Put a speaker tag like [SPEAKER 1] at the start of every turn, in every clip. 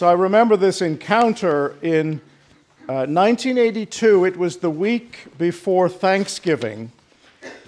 [SPEAKER 1] So I remember this encounter in 1982. It was the week before Thanksgiving,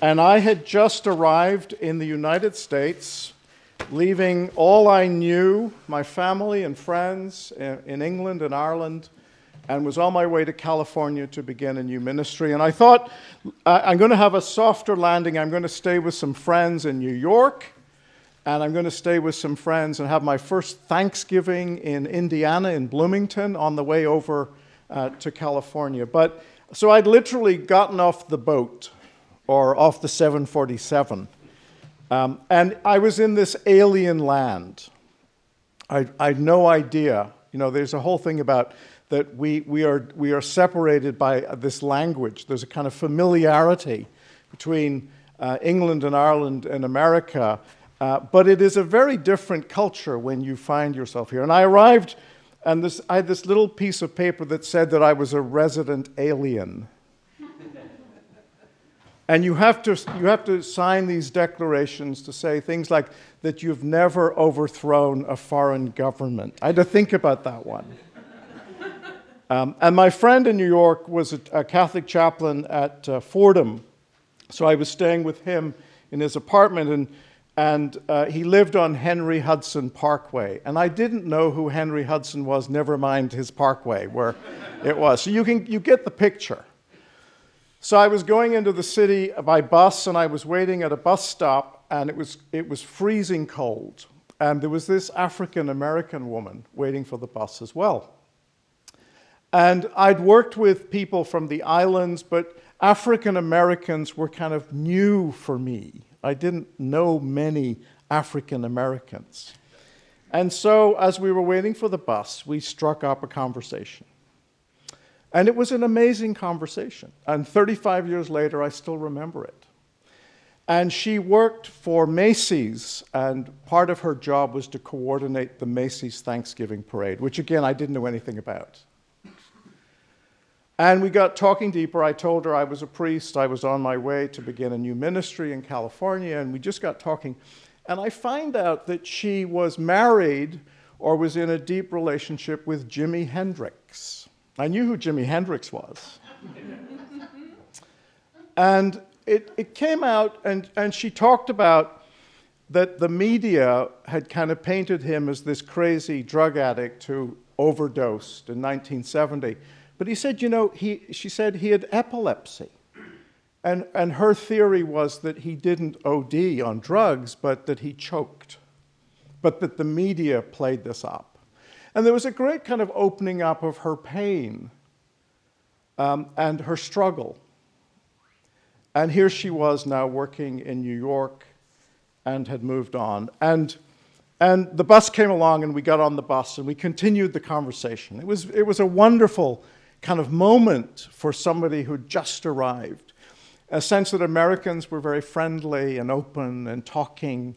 [SPEAKER 1] and I had just arrived in the United States, leaving all I knew, my family and friends in England and Ireland, and was on my way to California to begin a new ministry. And I thought, I'm going to have a softer landing. I'm going to stay with some friends in New York, and I'm going to stay with some friends and have my first Thanksgiving in Indiana, in Bloomington, on the way over to California. So I'd literally gotten off the boat, or off the 747, and I was in this alien land. I had no idea. You know, there's a whole thing about that we are separated by this language. There's a kind of familiarity between England and Ireland and America, but it is a very different culture when you find yourself here. And I arrived, and I had this little piece of paper that said that I was a resident alien. And you have to sign these declarations to say things like that you've never overthrown a foreign government. I had to think about that one. And my friend in New York was a Catholic chaplain at Fordham, so I was staying with him in his apartment, and he lived on Henry Hudson Parkway. And I didn't know who Henry Hudson was, never mind his parkway, where it was. So you get the picture. So I was going into the city by bus, and I was waiting at a bus stop, and it was freezing cold. And there was this African-American woman waiting for the bus as well. And I'd worked with people from the islands, but African-Americans were kind of new for me. I didn't know many African-Americans. And so as we were waiting for the bus, we struck up a conversation. And it was an amazing conversation. And 35 years later, I still remember it. And she worked for Macy's, and part of her job was to coordinate the Macy's Thanksgiving Parade, which, again, I didn't know anything about. And we got talking deeper. I told her I was a priest. I was on my way to begin a new ministry in California, and we just got talking. And I find out that she was married or was in a deep relationship with Jimi Hendrix. I knew who Jimi Hendrix was. And it came out, and she talked about that the media had kind of painted him as this crazy drug addict who overdosed in 1970. But he said, she said he had epilepsy. And her theory was that he didn't OD on drugs, but that he choked. But that the media played this up. And there was a great kind of opening up of her pain and her struggle. And here she was now working in New York and had moved on. And the bus came along, and we got on the bus, and we continued the conversation. It was a wonderful kind of moment for somebody who just arrived. A sense that Americans were very friendly and open and talking,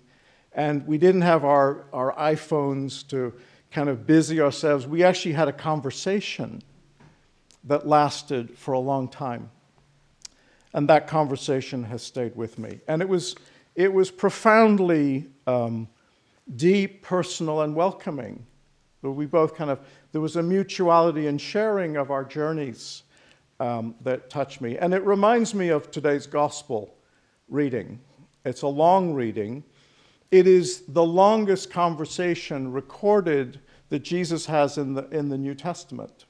[SPEAKER 1] and we didn't have our iPhones to kind of busy ourselves. We actually had a conversation that lasted for a long time. And that conversation has stayed with me. And it was profoundly deep, personal, and welcoming. We both there was a mutuality and sharing of our journeys that touched me. And it reminds me of today's gospel reading. It's a long reading. It is the longest conversation recorded that Jesus has in the New Testament.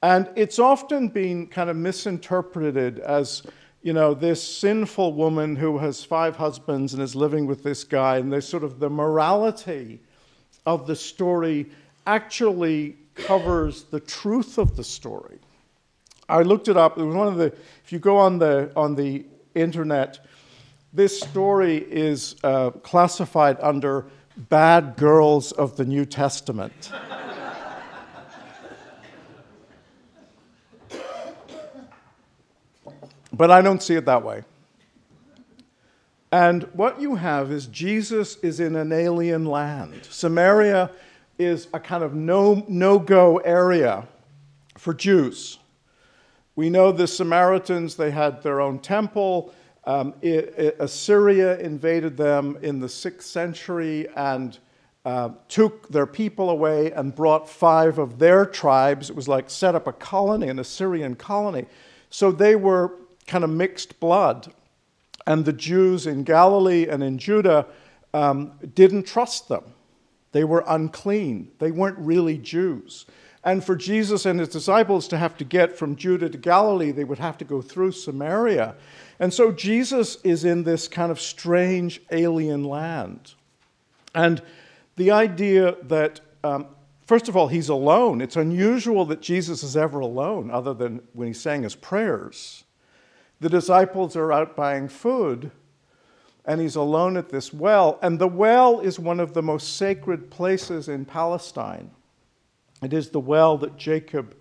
[SPEAKER 1] And it's often been kind of misinterpreted as, this sinful woman who has 5 husbands and is living with this guy, and there's sort of the morality of the story actually covers the truth of the story. I looked it up. It was if you go on the internet, this story is classified under bad girls of the New Testament. But I don't see it that way. And what you have is Jesus is in an alien land. Samaria is a kind of no-go area for Jews. We know the Samaritans, they had their own temple. Assyria invaded them in the 6th century and took their people away and brought 5 of their tribes. It was like set up a colony, an Assyrian colony. So they were kind of mixed blood. And the Jews in Galilee and in Judah didn't trust them. They were unclean. They weren't really Jews. And for Jesus and his disciples to have to get from Judah to Galilee, they would have to go through Samaria. And so Jesus is in this kind of strange alien land. And the idea that, first of all, he's alone. It's unusual that Jesus is ever alone, other than when he's saying his prayers. The disciples are out buying food, and he's alone at this well. And the well is one of the most sacred places in Palestine. It is the well that Jacob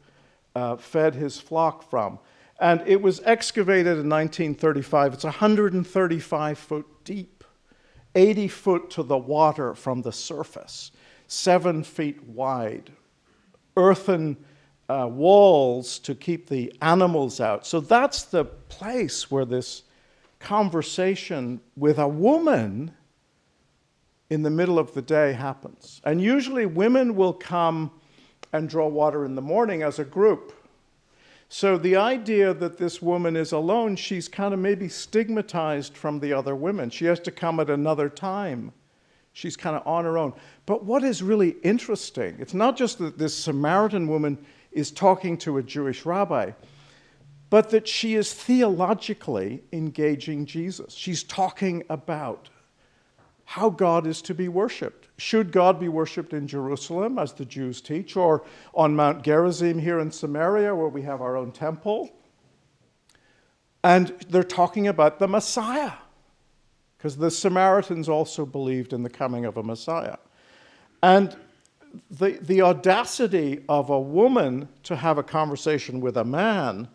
[SPEAKER 1] fed his flock from. And it was excavated in 1935. It's 135 foot deep, 80 foot to the water from the surface, 7 feet wide, earthen walls to keep the animals out. So that's the place where this conversation with a woman in the middle of the day happens. And usually women will come and draw water in the morning as a group. So the idea that this woman is alone, she's kind of maybe stigmatized from the other women. She has to come at another time. She's kind of on her own. But what is really interesting, it's not just that this Samaritan woman is talking to a Jewish rabbi, but that she is theologically engaging Jesus. She's talking about how God is to be worshipped. Should God be worshipped in Jerusalem, as the Jews teach, or on Mount Gerizim here in Samaria, where we have our own temple? And they're talking about the Messiah, because the Samaritans also believed in the coming of a Messiah. And the audacity of a woman to have a conversation with a man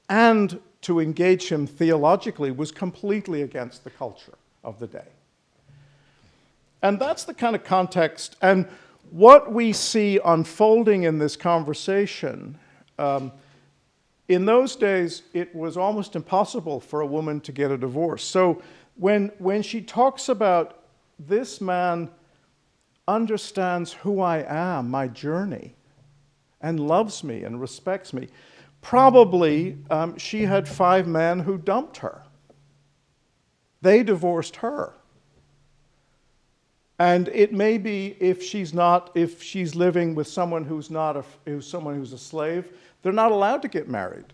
[SPEAKER 1] and to engage him theologically was completely against the culture of the day. And that's the kind of context. And what we see unfolding in this conversation, in those days, it was almost impossible for a woman to get a divorce. So when she talks about this man understands who I am, my journey, and loves me and respects me, probably she had 5 men who dumped her. They divorced her. And it may be if she's living with someone who's a slave, they're not allowed to get married.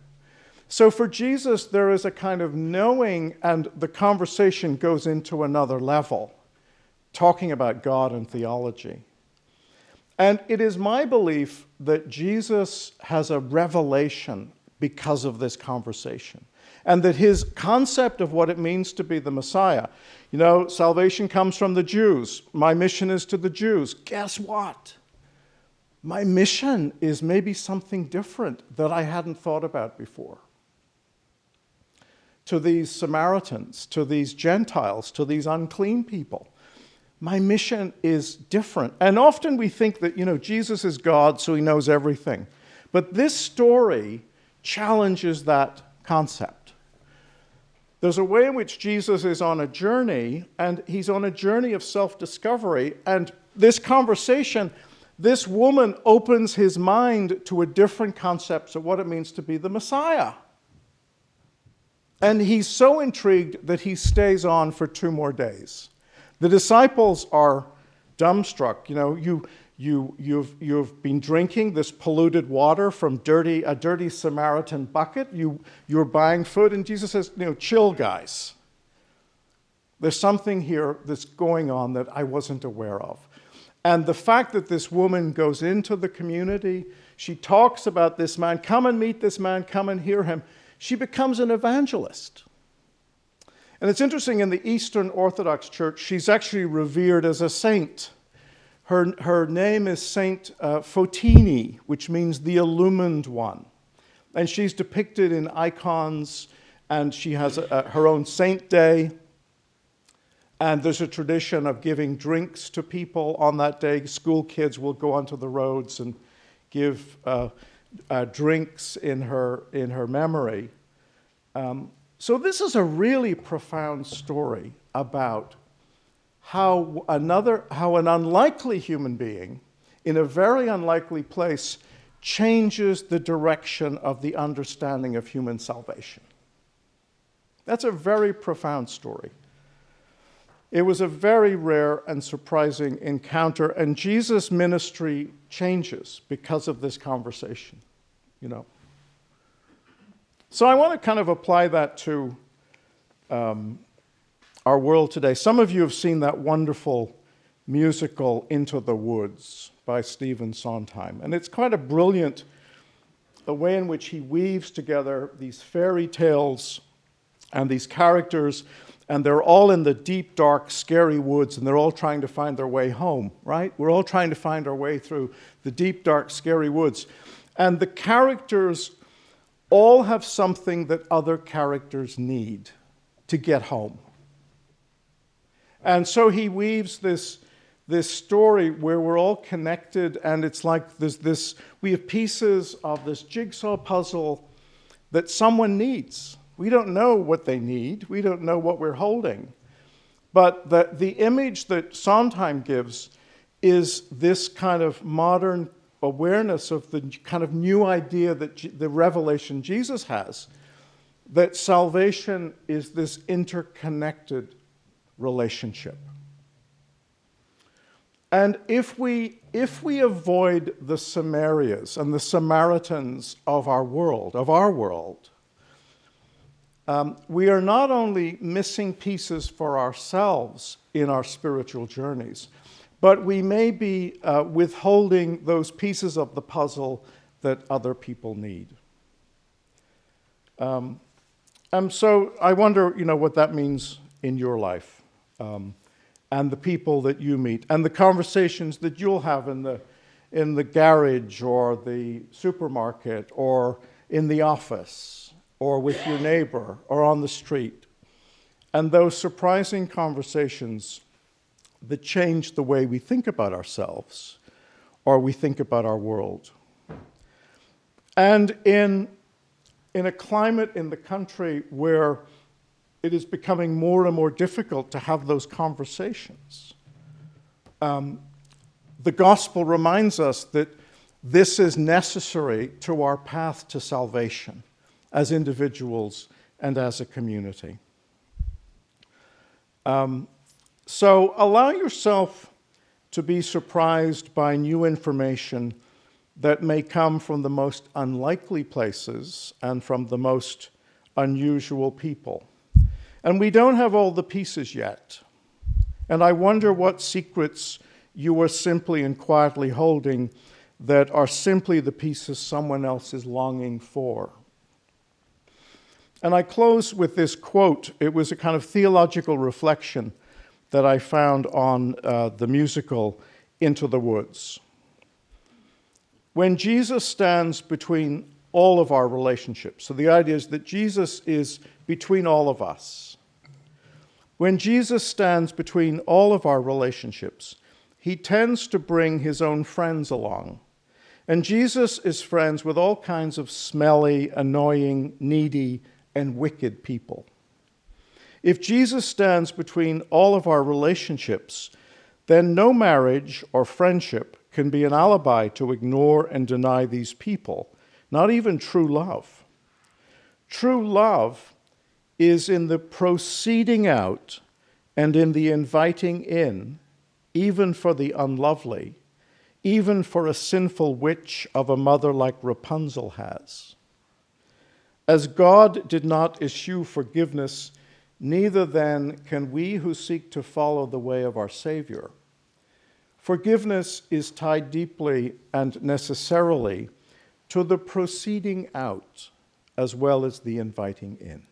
[SPEAKER 1] So for Jesus, there is a kind of knowing, and the conversation goes into another level, talking about God and theology. And it is my belief that Jesus has a revelation because of this conversation, and that his concept of what it means to be the Messiah, salvation comes from the Jews. My mission is to the Jews. Guess what? My mission is maybe something different that I hadn't thought about before. To these Samaritans, to these Gentiles, to these unclean people, my mission is different. And often we think that, Jesus is God, so he knows everything. But this story challenges that concept. There's a way in which Jesus is on a journey, and he's on a journey of self-discovery. And this conversation, this woman opens his mind to a different concept of what it means to be the Messiah. And he's so intrigued that he stays on for 2 more days. The disciples are dumbstruck. You've been drinking this polluted water from a dirty Samaritan bucket. You're buying food, and Jesus says, chill, guys. There's something here that's going on that I wasn't aware of. And the fact that this woman goes into the community, she talks about this man, come and meet this man, come and hear him. She becomes an evangelist. And it's interesting, in the Eastern Orthodox Church, she's actually revered as a saint. Her name is Saint Fotini, which means the illumined one. And she's depicted in icons, and she has her own saint day. And there's a tradition of giving drinks to people on that day. School kids will go onto the roads and give drinks in her memory. So this is a really profound story about how an unlikely human being in a very unlikely place changes the direction of the understanding of human salvation. That's a very profound story. It was a very rare and surprising encounter, and Jesus' ministry changes because of this conversation, you know. So I want to kind of apply that to our world today. Some of you have seen that wonderful musical Into the Woods by Stephen Sondheim, and it's quite a brilliant way in which he weaves together these fairy tales and these characters, and they're all in the deep, dark, scary woods, and they're all trying to find their way home, right? We're all trying to find our way through the deep, dark, scary woods. And the characters all have something that other characters need to get home. And so he weaves this story where we're all connected, and it's like we have pieces of this jigsaw puzzle that someone needs. We don't know what they need. We don't know what we're holding. But the image that Sondheim gives is this kind of modern awareness of the kind of new idea that the revelation Jesus has, that salvation is this interconnected relationship. And if we avoid the Samarias and the Samaritans of our world, we are not only missing pieces for ourselves in our spiritual journeys, but we may be withholding those pieces of the puzzle that other people need. So I wonder, what that means in your life, and the people that you meet, and the conversations that you'll have in the garage or the supermarket or in the office or with your neighbor or on the street. And those surprising conversations that change the way we think about ourselves or we think about our world. And in a climate in the country where it is becoming more and more difficult to have those conversations, the gospel reminds us that this is necessary to our path to salvation as individuals and as a community. So allow yourself to be surprised by new information that may come from the most unlikely places and from the most unusual people. And we don't have all the pieces yet. And I wonder what secrets you are simply and quietly holding that are simply the pieces someone else is longing for. And I close with this quote. It was a kind of theological reflection that I found on the musical Into the Woods. When Jesus stands between all of our relationships, so the idea is that Jesus is between all of us. When Jesus stands between all of our relationships, he tends to bring his own friends along. And Jesus is friends with all kinds of smelly, annoying, needy, and wicked people. If Jesus stands between all of our relationships, then no marriage or friendship can be an alibi to ignore and deny these people, not even true love. True love is in the proceeding out and in the inviting in, even for the unlovely, even for a sinful witch of a mother like Rapunzel has. As God did not eschew forgiveness, neither then can we who seek to follow the way of our Savior. Forgiveness is tied deeply and necessarily to the proceeding out as well as the inviting in.